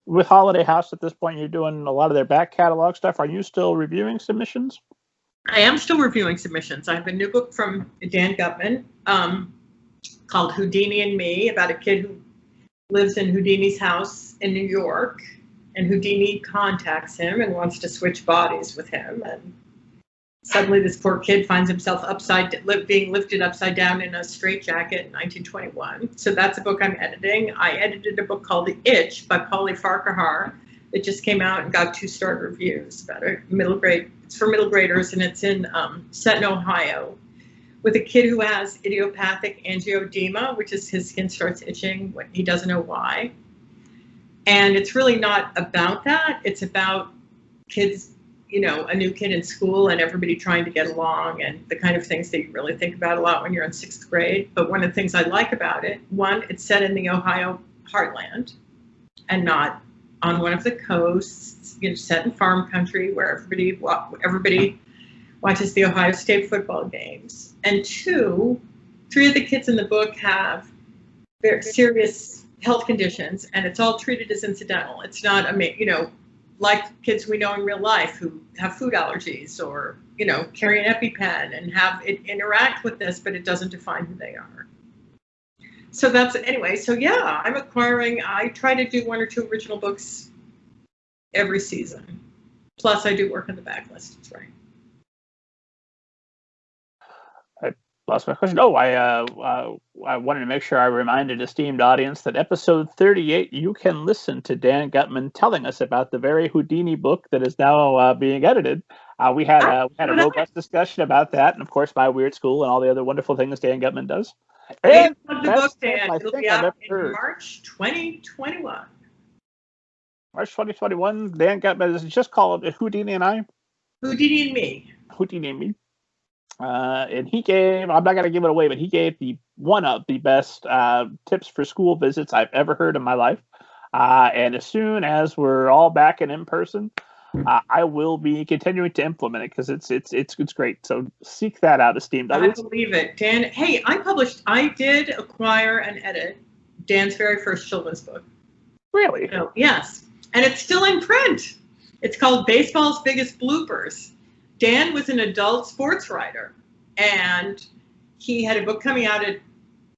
with Holiday House at this point, you're doing a lot of their back catalog stuff. Are you still reviewing submissions? I am still reviewing submissions. I have a new book from Dan Gutman called Houdini and Me, about a kid who lives in Houdini's house in New York, and Houdini contacts him and wants to switch bodies with him, and suddenly this poor kid finds himself being lifted upside down in a straitjacket in 1921. So that's a book I'm editing. I edited a book called The Itch by Polly Farquhar that just came out and got 2-star reviews about a middle grade. It's for middle graders, and it's set in Ohio with a kid who has idiopathic angioedema, which is his skin starts itching when he doesn't know why. And it's really not about that. It's about kids, a new kid in school and everybody trying to get along, and the kind of things that you really think about a lot when you're in 6th grade. But one of the things I like about it, one, it's set in the Ohio heartland and not on one of the coasts, set in farm country where everybody watches the Ohio State football games. And 2, 3 of the kids in the book have very serious health conditions, and it's all treated as incidental. It's not, like kids we know in real life who have food allergies or, carry an EpiPen and have it interact with this, but it doesn't define who they are. So yeah, I'm acquiring. I try to do 1 or 2 original books every season. Plus, I do work on the backlist. That's right. I lost my question. Oh, I wanted to make sure I reminded esteemed audience that episode 38, you can listen to Dan Gutman telling us about the very Houdini book that is now being edited. We had a robust discussion about that, and of course, My Weird School and all the other wonderful things Dan Gutman does. And the book, Dan. It'll be out in March 2021. March 2021. Dan Gutman is just called Houdini and I. Houdini and Me. Houdini and Me. And he gave, I'm not going to give it away, but he gave one of the best tips for school visits I've ever heard in my life. And as soon as we're all back and in person, I will be continuing to implement it because it's great. So seek that out, esteemed audience. I believe it, Dan. Hey, I did acquire and edit Dan's very first children's book. Really? So, yes, and it's still in print. It's called Baseball's Biggest Bloopers. Dan was an adult sports writer, and he had a book coming out at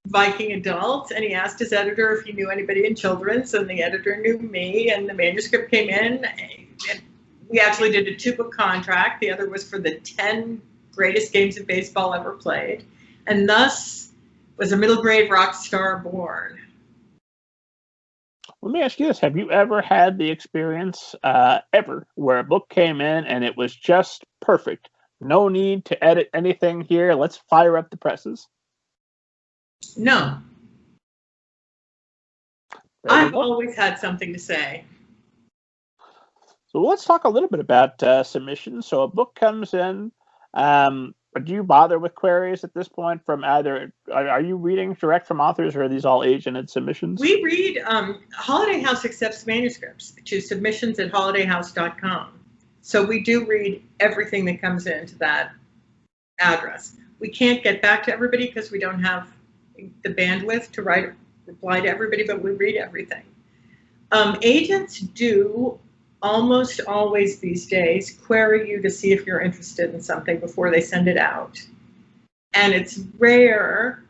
Viking Adults, and he asked his editor if he knew anybody in children's, and the editor knew me, and the manuscript came in, and we actually did a 2-book contract. The other was for the 10 greatest games of baseball ever played, and thus was a middle grade rock star born. Let me ask you this. Have you ever had the experience ever where a book came in and it was just perfect? No need to edit anything here. Let's fire up the presses. No. I've always had something to say. So let's talk a little bit about submissions. So a book comes in. Do you bother with queries at this point from either, are you reading direct from authors, or are these all agented submissions? We read, Holiday House accepts manuscripts to submissions@holidayhouse.com. So we do read everything that comes into that address. We can't get back to everybody because we don't have the bandwidth to reply to everybody, but we read everything. Agents do almost always these days query you to see if you're interested in something before they send it out. And it's rare.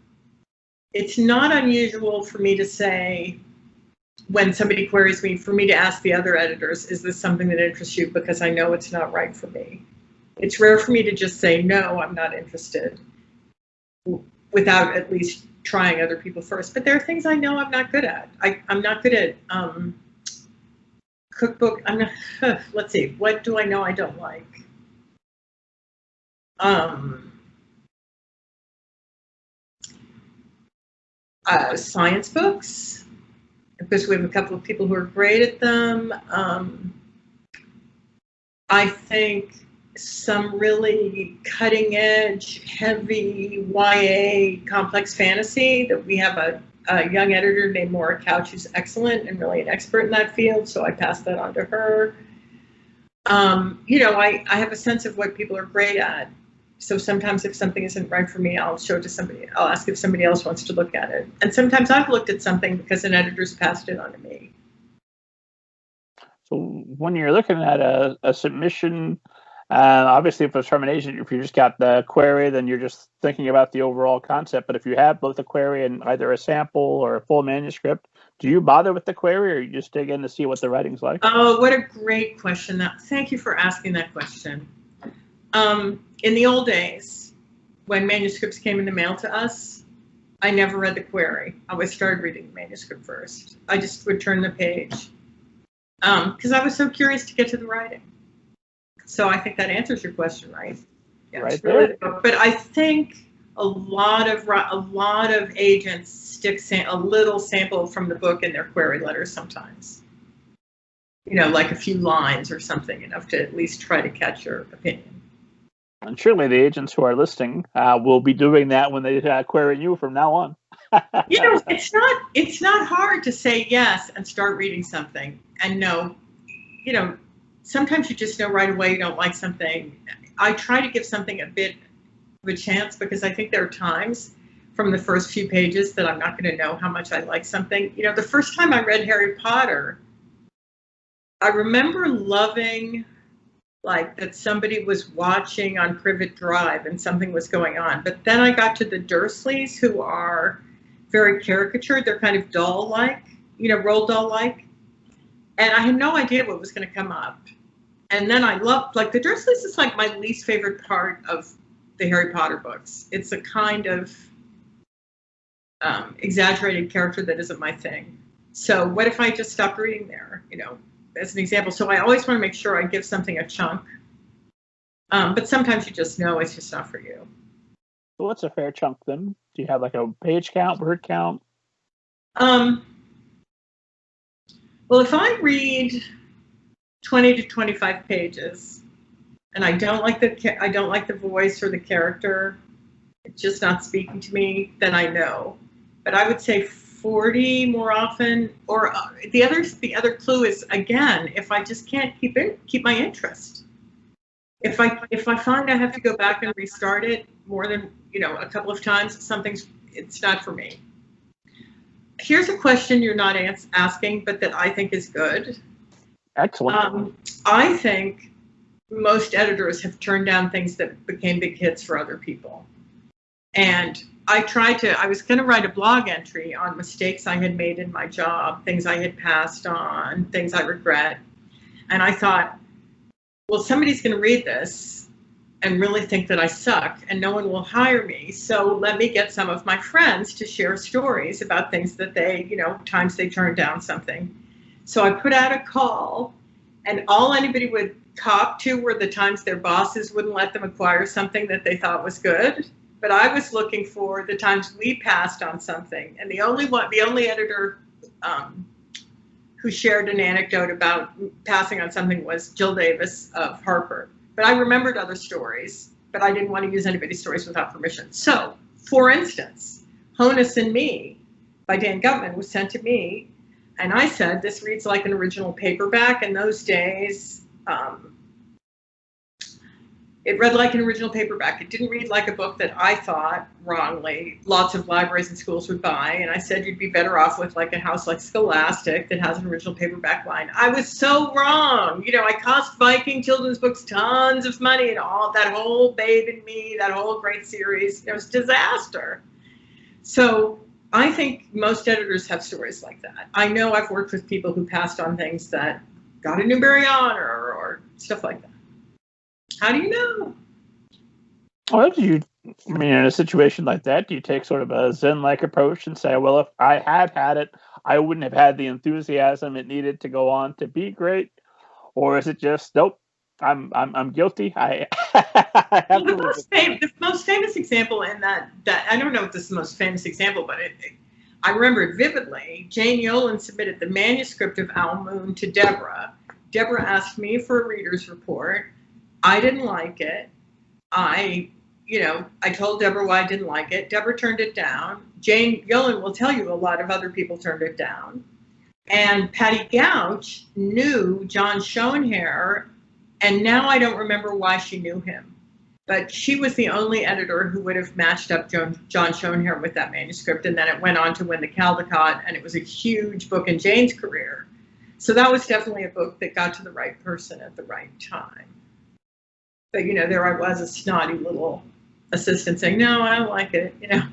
It's not unusual for me to say, when somebody queries me, for me to ask the other editors, is this something that interests you? Because I know it's not right for me. It's rare for me to just say, no, I'm not interested, without at least trying other people first. But there are things I know I'm not good at. I'm not good at cookbook. I'm not. Let's see. What do I know I don't like? Science books, because we have a couple of people who are great at them. I think some really cutting edge, heavy YA complex fantasy that we have a young editor named Maura Couch who's excellent and really an expert in that field, so I passed that on to her. I have a sense of what people are great at. So sometimes if something isn't right for me, I'll show it to somebody. I'll ask if somebody else wants to look at it. And sometimes I've looked at something because an editor's passed it on to me. So when you're looking at a submission, obviously if it's from an agent, if you just got the query, then you're just thinking about the overall concept. But if you have both a query and either a sample or a full manuscript, do you bother with the query, or you just dig in to see what the writing's like? Oh, what a great question. Thank you for asking that question. In the old days, when manuscripts came in the mail to us, I never read the query. I always started reading the manuscript first. I just would turn the page because I was so curious to get to the writing. So I think that answers your question, right? Yeah, right there. But I think a lot of agents stick a little sample from the book in their query letters sometimes. You know, like a few lines or something, enough to at least try to catch your opinion. And surely the agents who are listening will be doing that when they query you from now on. You know, it's not hard to say yes and start reading something and no. You know, sometimes you just know right away you don't like something. I try to give something a bit of a chance because I think there are times from the first few pages that I'm not going to know how much I like something. You know, the first time I read Harry Potter, I remember loving like that somebody was watching on Privet Drive and something was going on. But then I got to the Dursleys, who are very caricatured. They're kind of doll-like, you know, Roald doll-like. And I had no idea what was going to come up. And then I loved, like, the Dursleys is like my least favorite part of the Harry Potter books. It's a kind of exaggerated character that isn't my thing. So what if I just stopped reading there, you know, as an example? So I always want to make sure I give something a chunk. But sometimes you just know it's just not for you. So what's a fair chunk then? Do you have like a page count, word count? Well, if I read 20 to 25 pages and I don't like the voice or the character, it's just not speaking to me, then I know. But I would say 40 more often. Or the other clue is, again, if I just can't keep my interest. If I find I have to go back and restart it more than, you know, a couple of times, it's not for me. Here's a question you're not asking, but that I think is good. Excellent. I think most editors have turned down things that became big hits for other people. And I was going to write a blog entry on mistakes I had made in my job, things I had passed on, things I regret. And I thought, well, somebody's going to read this and really think that I suck and no one will hire me. So let me get some of my friends to share stories about things that they, you know, times they turned down something. So I put out a call, and all anybody would cop to were the times their bosses wouldn't let them acquire something that they thought was good. But I was looking for the times we passed on something. And the only editor who shared an anecdote about passing on something was Jill Davis of Harper. But I remembered other stories, but I didn't want to use anybody's stories without permission. So, for instance, Honus and Me by Dan Gutman was sent to me, and I said, this reads like an original paperback. In those days, it read like an original paperback. It didn't read like a book that I thought, wrongly, lots of libraries and schools would buy. And I said you'd be better off with like a house like Scholastic that has an original paperback line. I was so wrong. You know, I cost Viking children's books tons of money, and all that whole Babe and Me, that whole great series, it was a disaster. So I think most editors have stories like that. I know I've worked with people who passed on things that got a Newbery Honor or stuff like that. How do you know? Well, in a situation like that, do you take sort of a Zen-like approach and say, well, if I had it, I wouldn't have had the enthusiasm it needed to go on to be great? Or is it just, nope, I'm guilty. I have the most famous example in that I don't know if this is the most famous example, but I remember it vividly. Jane Yolen submitted the manuscript of Owl Moon to Deborah. Deborah asked me for a reader's report. I didn't like it. I told Deborah why I didn't like it. Deborah turned it down. Jane Yolen will tell you a lot of other people turned it down. And Patty Gouch knew John Schoenherr, and now I don't remember why she knew him. But she was the only editor who would have matched up John Schoenherr with that manuscript, and then it went on to win the Caldecott, and it was a huge book in Jane's career. So that was definitely a book that got to the right person at the right time. But, you know, there I was, a snotty little assistant saying, no, I don't like it, you know.